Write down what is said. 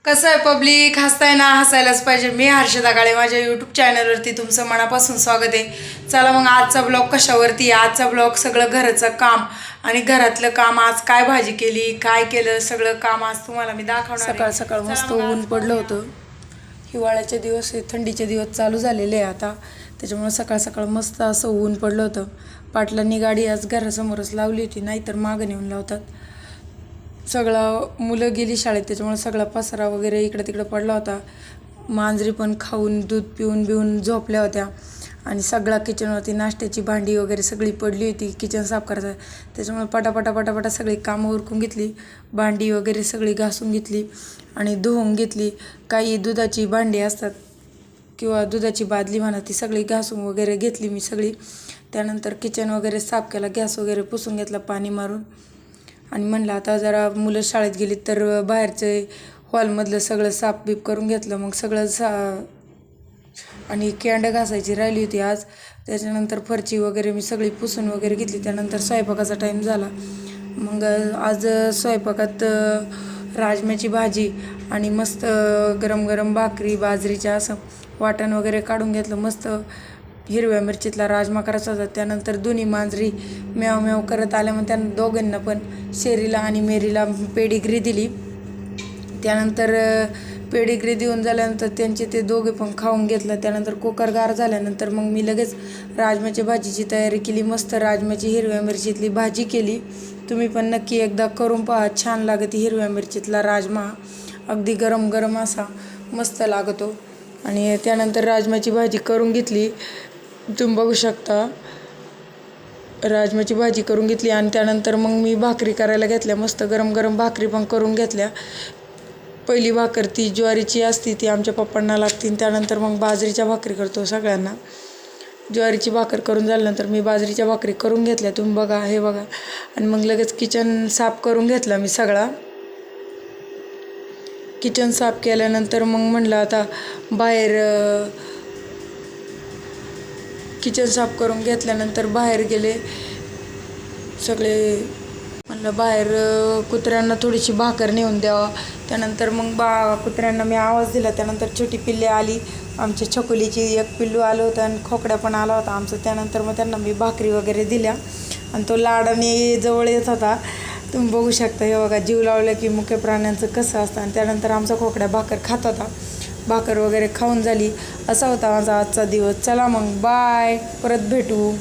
कसं आहे पब्लिक, हसताय ना, हसायलाच पाहिजे. मी हर्षदा काळे, माझ्या यूट्यूब चॅनलवरती तुमचं मनापासून स्वागत आहे. चला मग आजचा ब्लॉग कशावरती. आजचा ब्लॉग सगळं घराचं काम आणि घरातलं काम. आज काय भाजी केली, काय केलं, सगळं काम आज तुम्हाला मी दाखवणार आहे. सकाळ सकाळ मस्त ऊन पडलं होतं. हिवाळ्याचे दिवस, थंडीचे दिवस चालू झालेले आहे आता, त्याच्यामुळे सकाळ सकाळ मस्त असं ऊन पडलं होतं. पाटलांनी गाडी आज घरासमोरच लावली होती, नाहीतर मागं नेऊन लावतात. सगळं मुलं गेली शाळेत, त्याच्यामुळे सगळा पसारा वगैरे इकडं तिकडं पडला होता. मांजरी पण खाऊन दूध पिऊन बिऊन झोपल्या होत्या आणि सगळा किचनवरती नाश्त्याची भांडी वगैरे सगळी पडली होती. किचन साफ करायचं, त्याच्यामुळे पटापटा सगळी कामं उरकून घेतली. भांडी वगैरे सगळी घासून घेतली आणि धुवून घेतली. काही दुधाची भांडी असतात किंवा दुधाची बादली म्हणा, ती सगळी घासून वगैरे घेतली मी सगळी. त्यानंतर किचन वगैरे साफ केला, गॅस वगैरे पुसून घेतला पाणी मारून. आणि म्हणलं आता जरा मुलं शाळेत गेली तर बाहेरचे हॉलमधलं सगळं साफ बीप करून घेतलं. मग सगळं आणि कॅन्ड घासायची राहिली होती आज. त्याच्यानंतर फरची वगैरे मी सगळी पुसून वगैरे घेतली. त्यानंतर स्वयंपाकाचा टाईम झाला. मग आज स्वयंपाकात राजम्याची भाजी आणि मस्त गरम गरम भाकरी बाजरीच्या, असं वाटण वगैरे काढून घेतलं. मस्त हिरव्या मिरचीतला राजमा करायचा होता. त्यानंतर दोन्ही मांजरी म्याव म्याव करत आल्या, मग त्यांना दोघांना पण, शेरीला आणि मेरीला पेडिग्री दिली. त्यानंतर पेडिग्री देऊन झाल्यानंतर त्यांचे ते दोघे पण खाऊन घेतलं. त्यानंतर कुकर गार झाल्यानंतर मग मी लगेच राजम्याच्या भाजीची तयारी केली. मस्त राजम्याची हिरव्या मिरचीतली भाजी केली. तुम्ही पण नक्की एकदा करून पहा, छान लागते. हिरव्या मिरचीतला राजमा अगदी गरम गरम असा मस्त लागतो. आणि त्यानंतर राजम्याची भाजी करून घेतली. तुम्ही बघू शकता, राजम्याची भाजी करून घेतली. आणि त्यानंतर मग मी भाकरी करायला घेतल्या. मस्त गरम गरम भाकरी पण करून घेतल्या. पहिली भाकर ती ज्वारीची असती, ती आमच्या पप्पांना लागते. त्यानंतर मग बाजरीच्या भाकरी करतो सगळ्यांना. ज्वारीची भाकर करून झाल्यानंतर मी बाजरीच्या भाकरी करून घेतल्या. तुम्ही बघा, हे बघा. आणि मग लगेच किचन साफ करून घेतला मी सगळा. किचन साफ केल्यानंतर मग म्हणलं आता बाहेर, किचन साफ करून घेतल्यानंतर बाहेर गेले सगळे. म्हणलं बाहेर कुत्र्यांना थोडीशी भाकर नेऊन द्यावा. त्यानंतर मग कुत्र्यांना मी आवाज दिला. त्यानंतर छोटी पिल्ले आली, आमच्या छकुलीची एक पिल्लू आलं होतं आणि खोकड्या पण आला होता आमचं. त्यानंतर मग त्यांना मी भाकरी वगैरे दिल्या आणि तो लाडाने जवळ येत होता. तुम्ही बघू शकता, हे बघा, जीव लावलं की मुख्य प्राण्यांचं कसं असतं. आणि त्यानंतर आमचा खोकड्या भाकर खात होता. भाकर वगैरे खाऊन झाली. असा होता माझा आजचा दिवस. चला मग बाय, परत भेटू.